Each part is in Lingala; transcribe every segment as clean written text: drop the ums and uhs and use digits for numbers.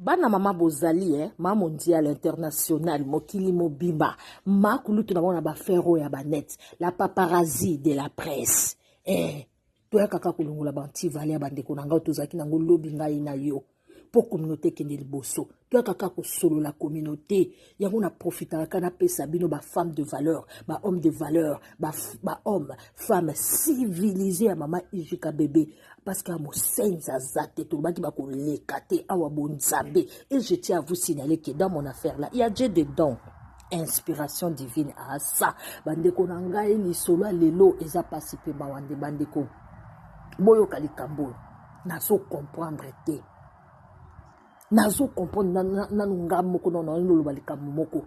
Bana mama bozali ma mondial international mokili mobimba makulu tunabona ba fero ya banet la paparazzi de la presse toya kaka kulungula banti vale ya bandeko na ngao tozaki nango lobi ngai na yo pour communauté kende liboso toya kaka ko solo la communauté yango na profitaka kana pesa bino ba femme de valeur ba homme de valeur ba homme femme civilisée ya mama Ijika bébé parce que mosenza zate to baki ba ko lekate awa bonzambe et je tiens à vous signaler que dans mon affaire là il y a Dieu dedans. Inspiration divine à ça bandeko na ngai ni solo lelo eza pasipe bawande bandeko boyo kalikambo nazo comprendre te nazo comprendre nanu ngamoko na loloba likambo moko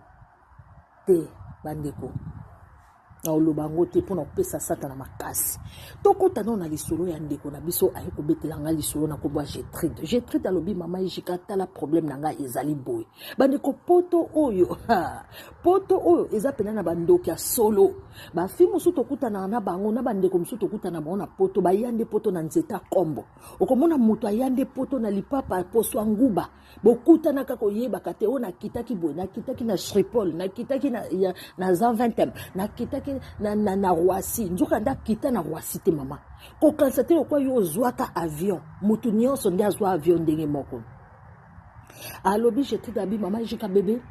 te bandeko na olobango te pona pesa sata na makasi tokota na lisolo ya ndeko na biso ayi kobetela nga lisolo na kobwa Gertrude alobi mama Ijika tala problème na nga ezali boy bandeko poto oyo eza pena na bandoki ya solo ba fi musu tokuta na bango na bandeko musu tokuta na bango na poto ba yande poto na nzeta kombo okomona mutu ayande poto na lipapa poso nguba bokuta na kako yeba kate ona kitaki boy na kitaki na Shripol na kitaki na Zan 20 na kitaki na Roissy njoka nda kita na Roissy te mama ko kansate okwa yo zwaka avion mutu nyonso ndia zwa avion ndenge moko alobi Gertrude abi mama Ijika bébé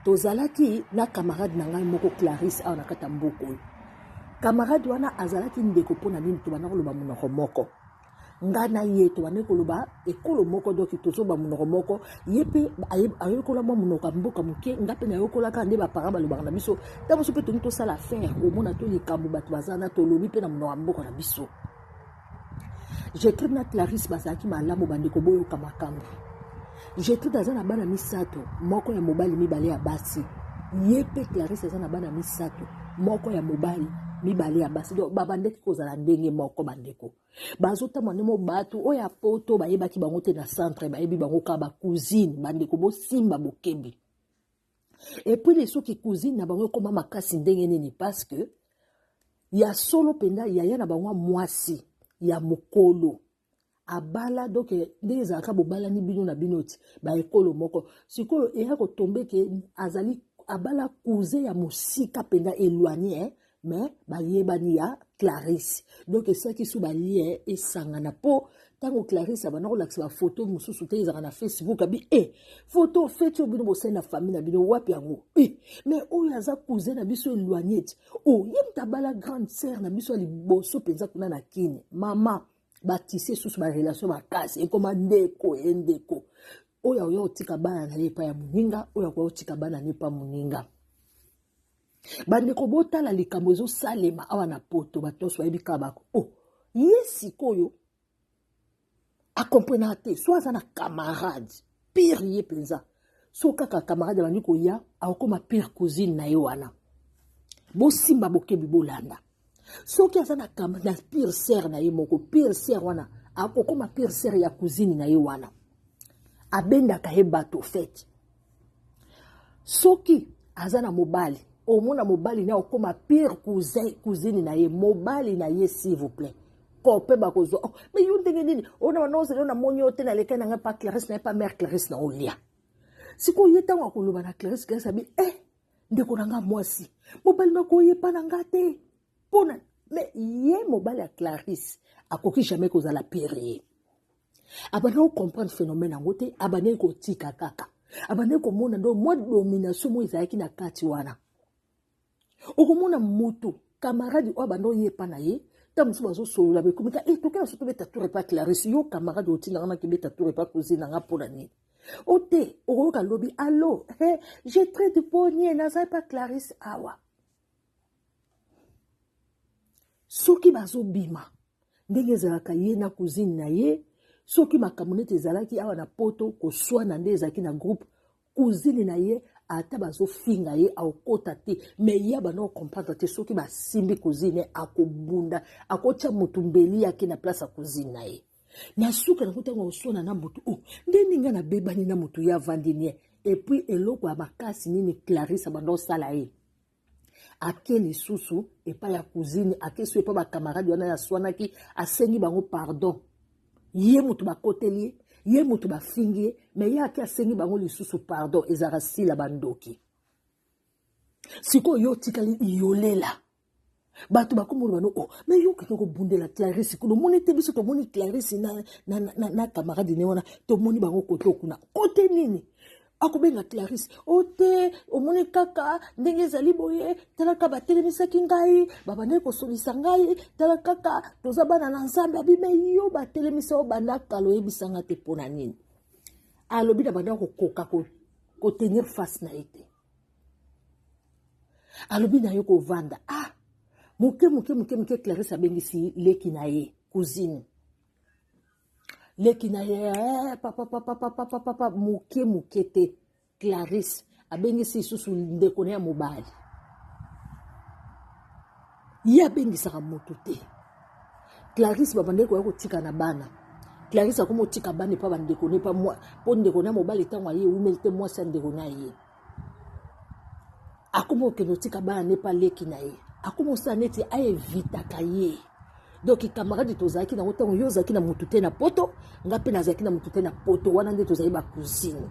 tozalaki na camarade na ngai moko Clarisse awa na kata mboko camarade wana azalaki ndeko pona nini to bana koloba munoko moko ngana ye to bana koloba ekolo moko doki tozoba munoko moko yepe ayokola mo munoko mboka muke ngape na yokola ka nde ba paraba lo bana biso ta boso pe to sala faire au mona to likambo batu bazana to lobi pe na munoko mboka na biso Gertrude na Clarisse bazaki malamu bandeko boyo kamakambo Gertrude azana bana misato moko ya mobali mibale ya basi yepe Clarisse azana bana misato moko ya mobali mibale ya basi do babandeki kozala ndenge moko bandeko bazota mwanemo batu oya poto bayebaki bango te na centre bayebi bango ka ba cousine bandeko bo simba bokebi et puis les soki cousine na bango koma makasi ndenge nini parce que ya solo penda ya na bango mwasi ya mokolo abala donc ndenge zaka bobala ni bino na binoti ba ekolo moko sikoyo eya ko tombe ke azali abala cousin ya musika penda éloigné mais bayebani ya Clarisse donc ça qui sous balie et sangana po tango Clarisse abana ko lakisa photo mususu te ezaka na Facebook abi photo fait yo bino bosena famille na bino wapi yango mais oyo aza cousin na biso éloigné yemta bala grande sœur na biso liboso penza kuna na kini mama batissé sous ma relation makasi et comme ndeko endeko oya oya otika bana na yepa ya muninga oya kwa otika bana na yepa muninga bandeko botala likambo ezo salema awa na poto batonso bayebi kabako yesi koyo akomprena te so aza na camarade pire ye penza so kaka camarade bandi koya akokoma pire cousine na ye wana bosimba bokebi bolanda soki aza na pire sœur na ye moko pire sœur wana akokoma pire sœur ya cousine na ye wana abendaka ye bato fete soki aza na mobali omona mobali na okoma pire cousine na ye mobali na ye s'il vous plaît kope bakozo mais yo ndenge nini ona wanose na monyo te na leka na nga pa Clarisse na pa mère Clarisse na olia siko yeta wa koloba na Clarisse abi ndeko na nga mwasi mobali na koye pa na nga te pona mais ye mobali ya Clarisse akoki jamais kozala pire abana ko comprendre phénomène ngo te abana ko tika kaka abana ko mona ndo moi domination mo izaki na kati wana okomona mutu camarade o abando yepa na ye tamusu bazo solo la bekomika tokela soto beta tour pas Clarisse yo camarade otina na ke beta tour pas cousine nga pona ni ote okoka lobi allo j'ai très de pogné na ça pas Clarisse awa soki bazo bima ndenge zalaka ye na cousine na ye soki makamunete zalaki awa na poto ko swana nde zaki na groupe cousine na ye ata bazo finga ye akota te mais ya bana comprendre te soki ba simbi cousine akobunda akocha mutumbeli yake na place ya cousine na ye na suka na kutango sona na mutu ndeni nga na bebani na mutu ya vandini et puis eloko ya makasi nini Clarisse bando sala ye ake lisusu epa ya cousine ake so epa ba camarade wana ya swanaki asengi bango pardon ye mutu bakoteli ye moto bafingi mais ye aki asengi bango lisusu pardon ezaka sila bandoki sikoyo yo tikali iyolela bato bakomona bano oh mais yo kaka kobundela Clarisse kuno moni te biso tomoni Clarisse na camarade ne wana tomoni bango kote okuna kote nini akobenga Clarisse ote omoni kaka ndenge ezali boye talaka batelemisaki ngai babandeli kosolisa ngai tala kaka toza bana na nzambe abime yo batelemisa o banda kala oyebisanga te mpona nini alobi na banda kokoka kotenir face na ye te alobi na yo kovanda muke Clarisse abengisi leki na ye cousine leki na ye papa muke te Clarisse abengisi susu ndeko ya mobali ye abengisaka moto te Clarisse babandeli koya kotika na bana Clarisse akomi otika bana epa bandeko ne pa mpo ndeko na mobali ntango aye umeli te mwasi ya ndeko na ye akomi okende otika bana ne pa leki na ye akomi osala neti aevitaka ye donc camarade tozalaki nango ntango yo ozalaki na motu te na poto nga mpe nazalaki na motu te na poto wana nde tozali bacousine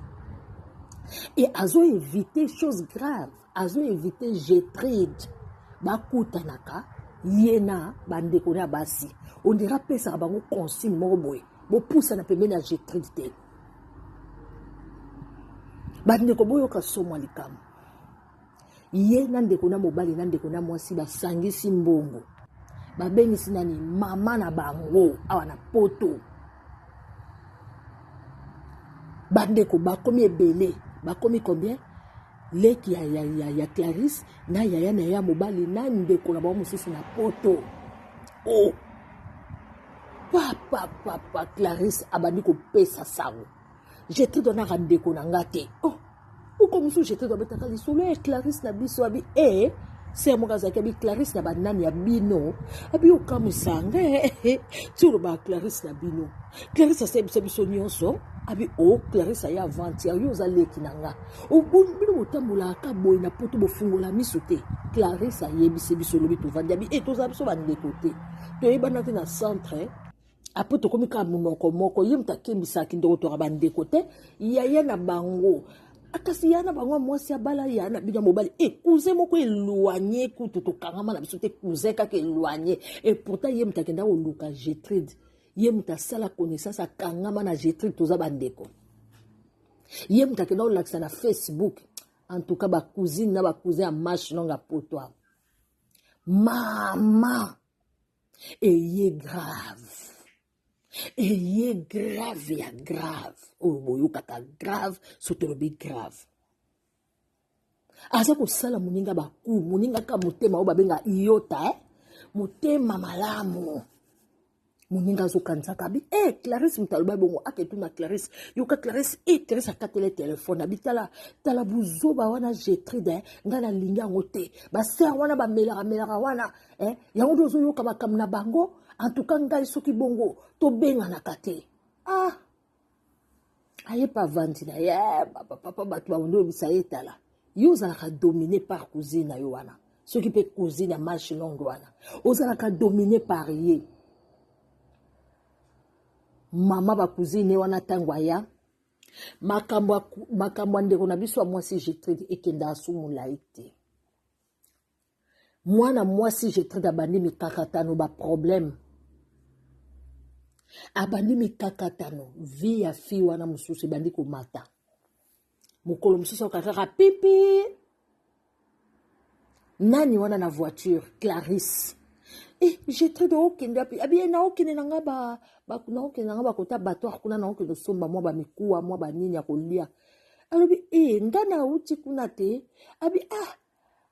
et azoevite chose grave azoevite Gertrude bakutanaka ye na bandeko na basi ondira apesaka bango consigne moko boye bopusana pembeni ya Gertrude te bandeko boyoka somwa likambo ye na ndeko na mobali na ndeko na mwasi basangisi mbongo babengisi nani mama na bango awa na poto bandeko bakomi ebele bakomi combien leki ya Clarisse na yaya na ya mobali na ndeko na bango mosusu na poto oh papa Clarisse abandi kopesa sango Gertrude onaka ndeko na nga te oh uko musu Gertrude abetaka lisolo ya Clarisse na biso abi c'est moi qui abi Clarisse na banani ya bino abi okamusanga tu lo ba Clarisse na bino Clarisse c'est biso nyonso abi Clarisse ya avant-hier yo za leki nanga bino botambola ka boy na poto bofungola miso te Clarisse yebise biso lobi to vandi abi toza biso bandeko te to yebana te na centre après to komika moko ye mtakembisa kindoko to bandeko te yaya na bango akasi yana bango mwasi abala yana bina mobali cousin moko éloigné kutu to kangama na biso te cousin kaka éloigné et pourtant ye mtakenda o luka Gertrude ye mtasala connaissance akangama na Gertrude toza bandeko ye mtakenda o lakisa na Facebook en tout cas ba cousine na ba cousin a marche longa poto mama et grave ya grave boyokaka grave sotolobi grave aza kosala moninga baku moninga ka motema oyo babenga iota motema malamu moninga azokanisaka abi Clarisse mutaloba bongo aketuna Clarisse yoka Clarisse Clarisse akatele telefone abi tala buzoba wana Gertrude nga na lingi yango te baser wana bamelaka wana yango nde ozoyoka makambo na bango en tout cas ngai soki bongo tobenganaka te aye pa vandi na ye papa bato baondo oyebisa ye tala yo ozalaka dominé par cousine na yo wana soki mpe cousine ya marche longue wana ozalaka dominé par ye mama bacousine wana ntango aya makambo ya ndeko na biso ya mwasi Gertrude ekenda asumulai te mwana mwasi Gertrude abandi mikakatano baproblème abandi mikakatano vi ya fi wana mosusu ebandi komata mokolo mosusu akakaka pipi nani wana na voiture Clarisse Gertrude okende api abi naokende nanga bakota batoire kuna naokende somba mwa bamikuwa mwa banini ya kolia alobi nga nauti kuna te abi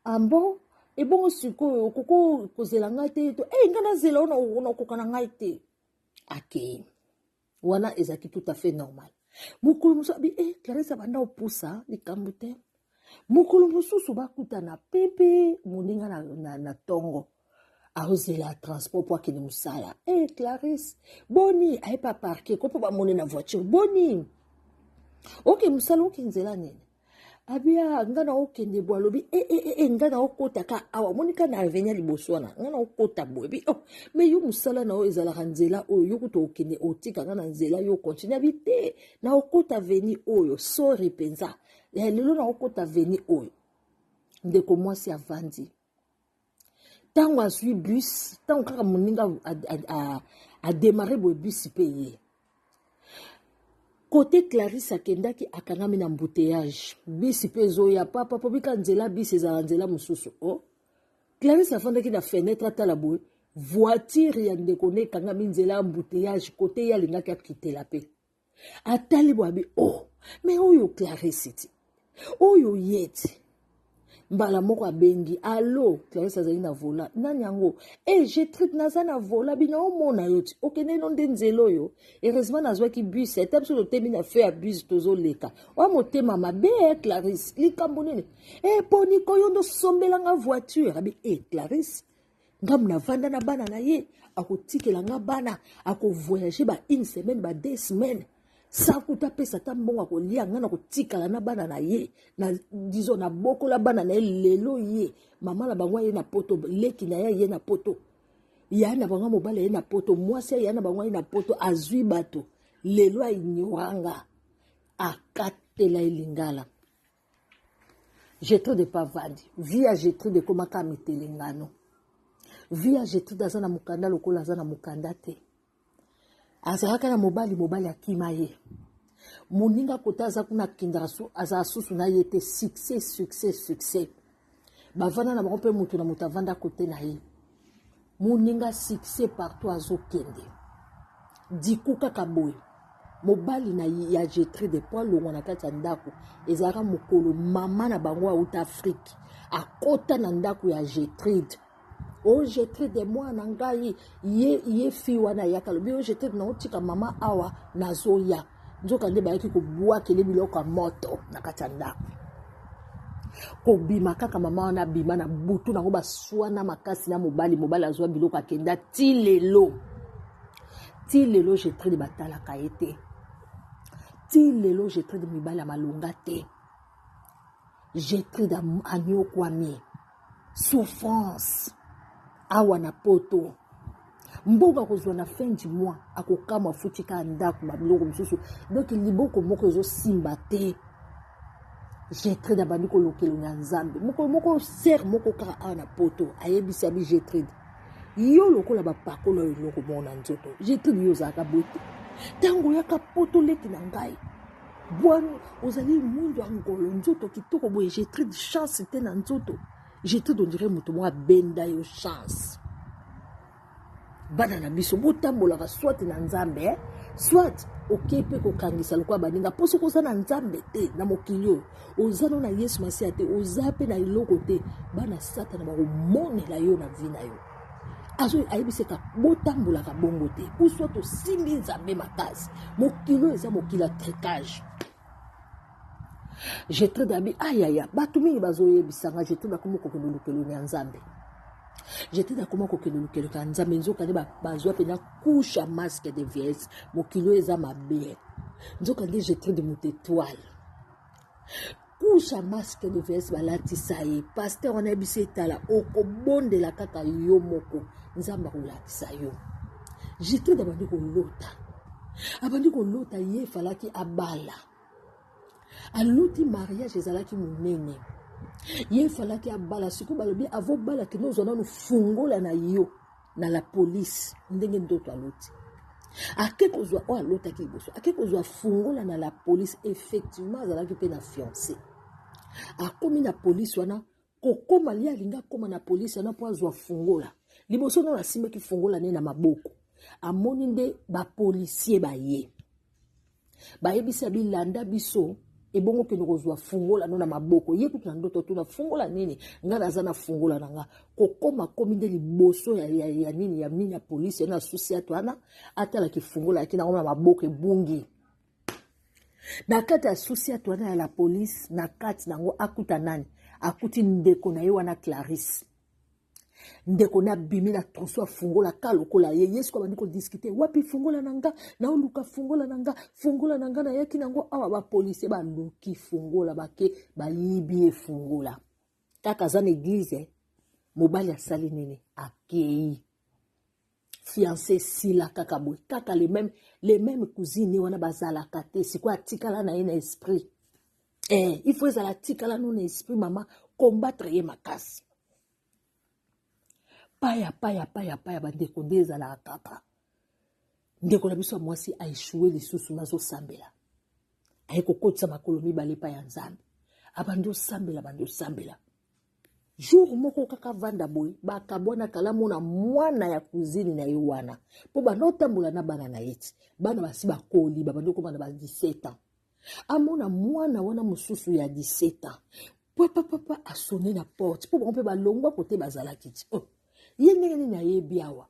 ambo ebongo sikoyo okoko kozela ngai te nga nazela ona okoka na ngai te ake wana ezaki tout à fait normal mokolo mosusu abi Clarisse abanda opusa likambo te mokolo mosusu bakutana pepe moninga na tongo aozela transport po akende mosala Clarisse boni ayepa parke kopo bamone na voiture boni oke mosala oke nzela nini abia ngana okende bo alobi ngana okota ka awa monika na revenir liboso na ngana okota bo bi oh mais yo musala na o ezala kanzela oyo yo kuto okende otika ngana nzela yo continue habiter na okota veni oyo sori penza lelo na okota veni oyo ndeko mwasi avandi tango azwi bus tango kaka moninga a démarrer bo bus payé. Côté Clarisse akendaki akangami na embouteillage bisi pezo ya papa po bika nzela bisi ezala nzela mususu oh Clarisse afandaki na fenêtre atala boye voiture ya ndeko ne kangami nzela embouteillage côté ya lingaki akitela pe atali boabi oh mais oyo Clarisse ti oyo yeti mbala moko abengi allo Clarisse azali na vola nani yango Gertrude naza na vola bina omona yo ti okende no nde nzela oyo heureusement nazwaki bus etape so totemi na fe ya bus tozoleka wa motema mabe Clarisse likambo nini poni koyo ndo sombelanga voiture abi Clarisse ngam na vanda na bana na ye akotikela nga bana akovoyager ba une semaine ba 2 semaines sakuta pesa ta mbongo kolia ngana kotikala na bana na ye na dizo na boko la bana na ye lelo ye mama la bangwa ye na poto leki na ye na poto ya na bangwa mobale ye na poto mwasi ya na bangwa ye na poto azui bato lelo ainyoranga akatela elingala Gertrude pavadi via Gertrude komaka mitelengano via Gertrude azana mukanda lokola azana mukanda te azalaka na mobali akima ye moninga kota aza kuna kindarasu aza susu na ye te succès bavanda na bango mpe mutu na mutu avanda kote na ye moninga succès partout azokende dikuka kaboye mobali na ya Gertrude po alongwa na kati ya ndako ezalaka mokolo mama na bango auta Afrique akota na ndako ya Gertrude o Gertrude mwana ngai ye fi wana yakalobi o Gertrude na otika mama awa nazoya nzoka nde bayaki kobwakele biloko ya moto na kati ya ndako kobima kaka mama wana bima na butu nango baswana makasi na mobali azwa biloko akenda ti lelo Gertrude batalaka ye te ti lelo Gertrude mibali ya malonga te Gertrude anyokwami souffrance awa na poto mboka kozwa na fin du mois akokama futika ndako babiloko mosusu donc liboko moko ezosimba te Gertrude abandi kolokelo na nzambe moko ser moko kaka awa na poto ayebisi abi Gertrude yo lokola bapakolo eloko moko na nzoto Gertrude yo ozalaka boye te ntango oyaka poto leki na ngai bwana ozali mwindu ya ngolo nzoto kitoko boye Gertrude chance te na nzoto Gertrude ondire moto moko abenda yo chance bana na biso botambolaka soit na nzambe soit okei mpe kokangisa lokola baninga mpo soki oza na nzambe te na mokili oyo oza no na Yesu Masiya te oza mpe na eloko te bana satana bakomonela yo na vi na yo azo ayebiseka botambolaka bongo te ou soit osimbi nzambe makasi mokili oyo eza mokili ya tricage Gertrude abi ayaya bato mingi bazoyebisanga Gertrude akoma kokende lukelo ya nzambe Gertrude akoma kokende lukelo ya nzambe nzokande bazwa pena kusha masque de vieillesse mokili oyo eza mabe nzokande Gertrude moto étoile kusha masque de vieillesse balatisa ye pasteur wana yebisi etala okobondela kaka yo moko nzambe akolatisa yo Gertrude abandi kolota ye falaki abala aluti mariage ezalaki monene ye falaki abala siku balobi avo bala kino ozona no fungola na yo na la police ndenge ndoto aluti akekozwa o alotaki liboso akekozwa fungola na la police effectivement azalaki pe na fiancé akomi na police wana kokoma lia linga koma na police wana po azwa fungola liboso na asimaki fungola ne na maboko amoni nde ba policier baye bayebisa bilanda biso ebongo ke nokozwa fungola no na maboko ye kutu na ndoto tuna fungola nini nga naza na fungola na nga kokoma komi nde liboso ya nini ya polisi na susi ato ana atala ki fungola yaki na ngoma na maboko ebungi na kati ya susi ato ana ya la polisi na kati nango akuta nani akuti ndeko na ye wana Clarisse ndeko na bimi na troso fungola kalokola ye yesu ko bandi ko discuter wapi fungola nanga na oluka fungola nanga na yaki nango awa ba police ba luki fungola bake ba yibi fungola kaka za église mobali asali nini akei fiancé sila kaka boy kaka les mêmes cousines wana bazala kate siko atikala na ina esprit il faut ezala tikala non esprit mama combattre ye makasi paya bandeko nde ezala kaka ndeko na biso mwasi aéchoué lisusu nazosambela aye kokotisa makolo mibale pa ya nzambe abandi osambela jour moko kaka vanda boy bakabwana kalamu na mwana ya kuzini na ye wana po banotambola na bana na yeti bana basi bakoli babandi okoma na ba 17 ans amona mwana wana mosusu ya 17 ans papa asone na porte po bango mpe balongwa kote bazalaki ti ye ndenge nini ayebi awa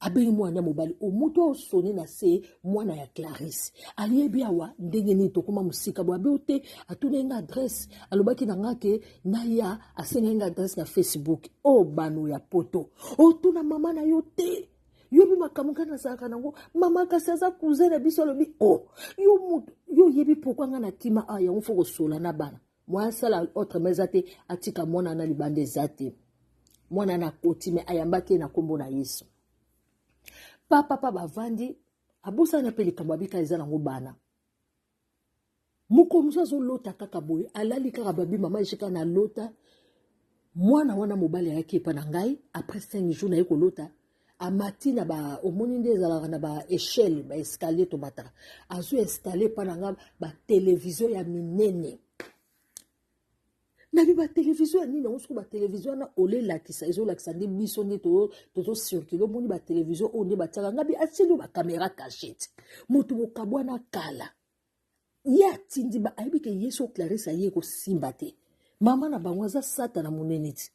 abengi mwana ya mobali omutu osone na se mwana ya Clarisse ayebi awa ndenge nini tokoma musika bo abe te atuna nga adresse alobaki na ngake na ya asenga nga adresse na Facebook bano ya poto otuna mama na yo te yobi makamuka na saka nango mama kasi aza cousin na biso alobi yo yebi pourquoi nga na tima yango fo kosola na bana mwa sala autre meza te atika mwana na libande zate mwana na koti me ayambaki na kombo na Yesu papa bavandi abusa na peli kamba bika eza nango bana muko musazo lota kaka boye alali kaka babi mama eshika na lota mwana wana mobali yake pa na ngai après 5 jours na yeko lota amati na ba omoni nde ezalaka na ba échelle ba escalier to mataka azo installer pa na nga ba télévision ya minene na ba télévision ya nini onso ba télévision na olelakisa ezolakisa nde biso nde tozo circuler omoni ba télévision onde batiaka ngabi atili ba caméra cachette moto mokabwana kala ya tindi ba ayebi ke Yesu Clarisse aye ko simba te mama na bango aza sata na monene ti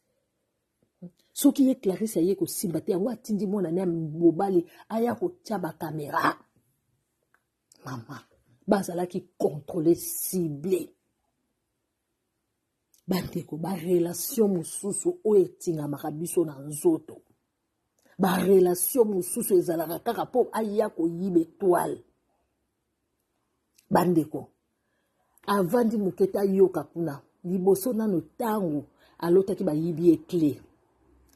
soki ye Clarisse aye ko simba te yango atindi mona na mobali aya ko tia ba caméra mama bazalaki contrôler ciblé bandeko ba relation mususu o etinga makabiso na nzoto ba relation mususu ezalaka kaka po aya ko yibe toile bandeko avandi muketa yoka kuna liboso nano tango alotaki ba yibi clé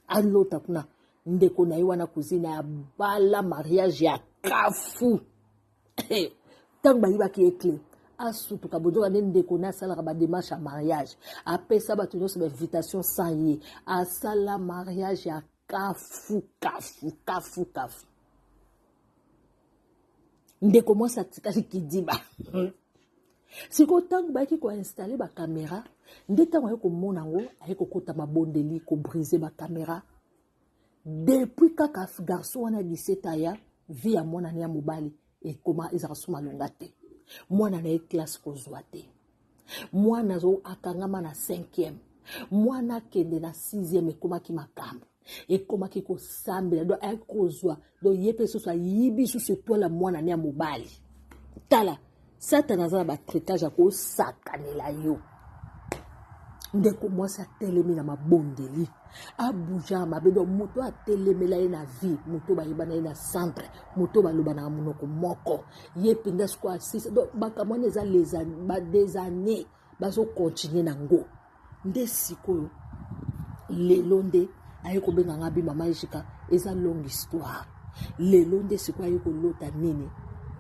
alota kuna ndeko na yiwana kuzina ya bala mariage ya kafu tango ba yibaki clé asutu kabojo ane ndeko na sala ba démarche à mariage apesa ba tuno ba invitation sans ye asala mariage ya kafu ndeko mo sa tikali kidiba siko tango ba ki ko installer ba caméra ndeta wa ko mona ngo ay ko kota mabondeli ko briser ba caméra depuis kaka garçon wana 17 aya vie ya mwana ya mobali et comment ezaka suma longa te mwana na e classe kozwa te mwana zo akangama na 5e mwana kende na 6e ekomaki makambo ekomaki kosambela do akozwa do yepe soso yibi soso tola mwana ya mobali tala satana za ba traitage ko sakanela yo ndeko mwasi atelemi na mabondeli abuja mabedo moto atelemela ye na vie moto bayebana ye na centre moto baloba na monoko moko ye pinga siko asisa do bakamwana eza des années bazo continuer nango nde sikoyo lelo nde aye kobenga ngabi mama eshika eza longue histoire lelo nde sikoyo aye kolota nini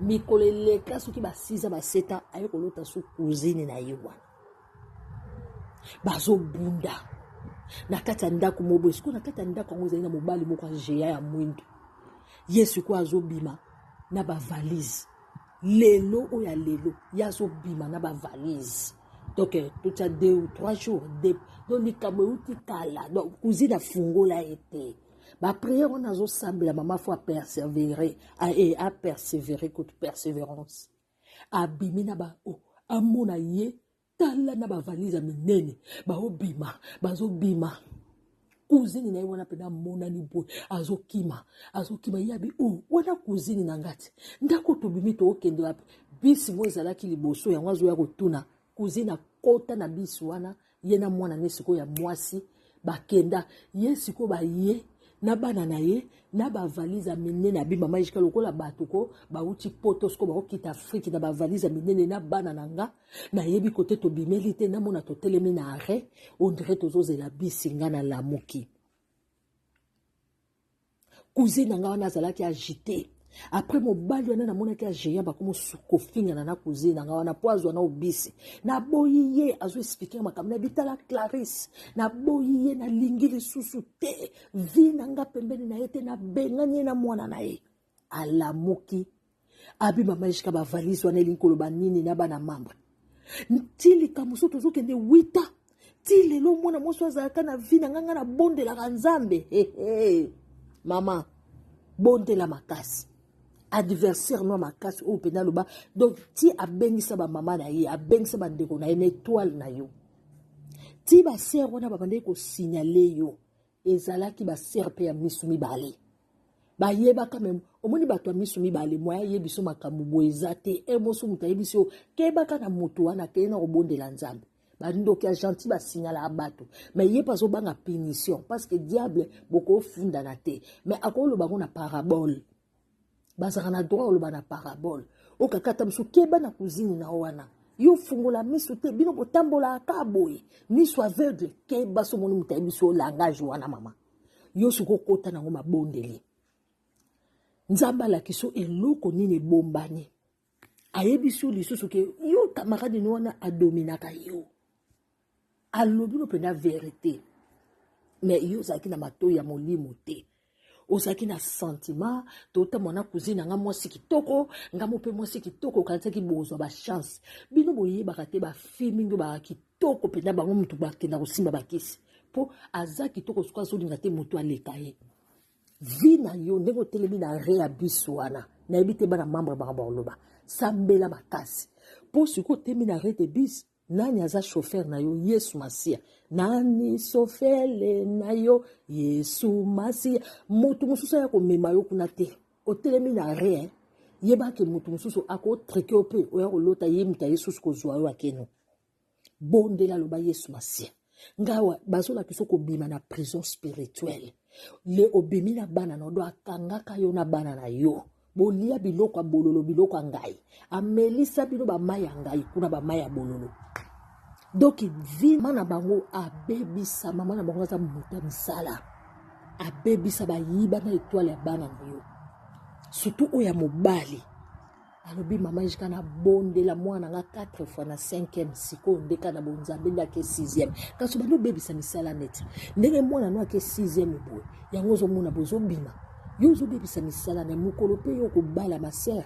mikolo eleka soki ba 6 ba 7 ans aye kolota su cousine na ye wana bazo bunda na kati ya ndako mobo siko na kati ya ndako ngo ezali na mobali moko géa ya mwindu yesu ko azobima na ba valise lelo oya lelo yazo bima na ba valise donc tout ça 2 ou 3 jours donc likambo uti kala donc cousine afungola ete ba prière on azo sambela mama faut persévérer a persévérer contre persévérance abimi na ba amona ye tala na ba valise minene ba obima bazobima cousine na ye wana pena mona ni boy azokima yabi wana cousine na ngati ndako tobimi to okende wapi bisi mo ezalaki liboso yango azo ya kotuna cousine akota na bisi wana ye na mwana nesiko ya mwasi bakenda ye siko ba ye na bana na ye na ba valise minene na bima majika lokola bato ko ba uti poto sko ba okita Afrique na ba valise minene na bana nanga na yebi kote to bimelite na mona to telemi na arrêt on dirait tozo la bisinga na lamuki cousine nga wana azalaki agité après mobali wana na mona ki agéant ba komo sukofinga na cousine nga wana poazo na obisi na boyiye azo expliquer makamna bitala Clarisse na boyiye na lingili susu te vina nga pembeni na yete na benganye na mwana na ye alamuki abi mama jika ba valise wana linkolo banini na bana mambre ntili kamuso tozokende 8 ans ti lelo mwana moso azalaka na vina nga na bondela nzambe mama bondela makasi adversaire no makasi o pena loba donc ti abengisa ba mama na ye abengisa ba ndeko na ye na étoile na yo ti ba sœur wana ba bande ko signaler yo ezalaki ba sœur pe ya misumi bale ba yeba quand même omoni bato ya misumi bale moya ye biso makamu boezate emoso mutaye biso keba kana moto wana ke na obondela nzambe bandoki ya gentil ba signala abato mais ye pas obanga punition parce que diable boko funda na te mais akolo bango na parabole bazaka na droit oloba na parabole okakata miso keba na cousine na wana yo fungola miso te bino botambola akaboye miso aveugle keba so moni mutaye biso langage wana mama yo suko kota nango mabondeli nzamba la kiso eloko nini bombani ayebiso lisusu ke yo camarade ni wana adominaka yo alobi no pena vérité mais yo zaki na mato ya molimo te ozaki na sentiment tota mwana cousine nga mwasi kitoko nga mope mwasi kitoko kanisa ki bozwa ba chance bino boyebaka te ba fille mingi ba kitoko pena bango mutu bakenda kosimba bakisi po aza kitoko suka zolinga te mutu aleka ye vi na yo ndenge otelemi na re ya biso wana nayebi te bana membre bango baloba sambela makasi po siko otemi na re de bis nani aza chauffeur na yo Yesu Masia nani sofele na yo Yesu Masia moto mususu ya komema yo kuna te otelemi na re yeba ke moto mususu ako treke ope oya kolota ye muta Yesu kozwa yo akeno bondela loba Yesu Masia ngawa bazola kiso kobima na prison spirituelle le obimi na bana na do akangaka yo na bana na yo bolia biloko ya bololo biloko ya ngai amelisa bino bamai ya ngai kuna bamai ya bololo donc vi mana bango abebisa mama na bango aza moto ya misala abebisa bayiba na étoile ya bana na yo surtout oyo ya mobali alobi mama jika na bondela mwana nga 4 fois na 5e siko ndeka na bonzambe ndake 6e kasi bano bebisa misala net ndenge mwana no ake 6e boy yango zo mona bozo bima yo zo bebisa misala na mukolo pe yo ko bala ma sœur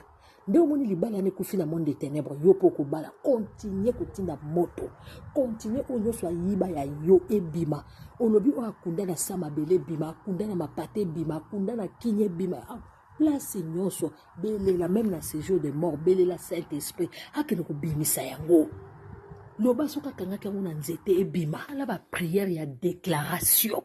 nde omoni libala ne kufi na monde des ténèbres yo po ko bala continue kotinda moto continue onyo so yiba ya yo ebima olobi o akunda na sama bele bima akunda na mapate bima akunda na kinye bima place nyonso belela même na séjour de mort belela Saint-Esprit akene ko bimisa yango loba soka kangaka ngona nzete ebima ala ba prière ya déclaration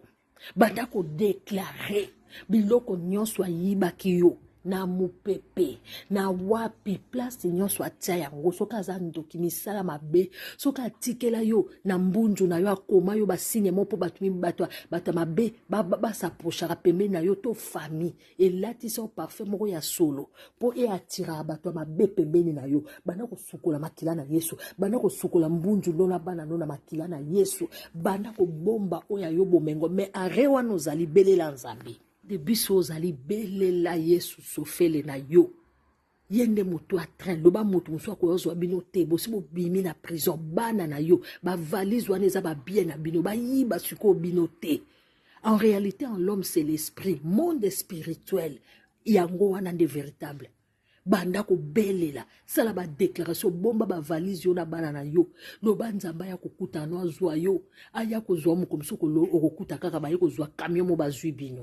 banda ko déclarer biloko nyonso ayiba kiyo na mupepe na wapi place nyonso atia yango soka aza ndoki misala mabe soka atikela yo na mbunju na yo akoma yo basigne mo po bato mabe basaprochaka pembeni na yo to famille elatisa parfait moko ya solo po e atira bato mabe pembeni na yo bana kosukola makila na Yesu bana kosukola mbunju lona bana no na makila na Yesu bana ko bomba oya yo bomengo me arewa no zali belela nzambe de biso zali belela Yesu sofele na yo yende moto a train loba moto muso ko yozwa bino te bosi bo bimi na prison bana na yo ba valise wana eza ba bien na bino ba yiba suko bino te en réalité en l'homme c'est l'esprit monde spirituel yango wana nde véritable banda ko belela sala ba déclaration bomba ba valise yo na bana na yo loba nzamba ya kokuta no azwa yo aya kozwa mo komso ko lo okokuta kaka ba ye kozwa camion mo bazwi bino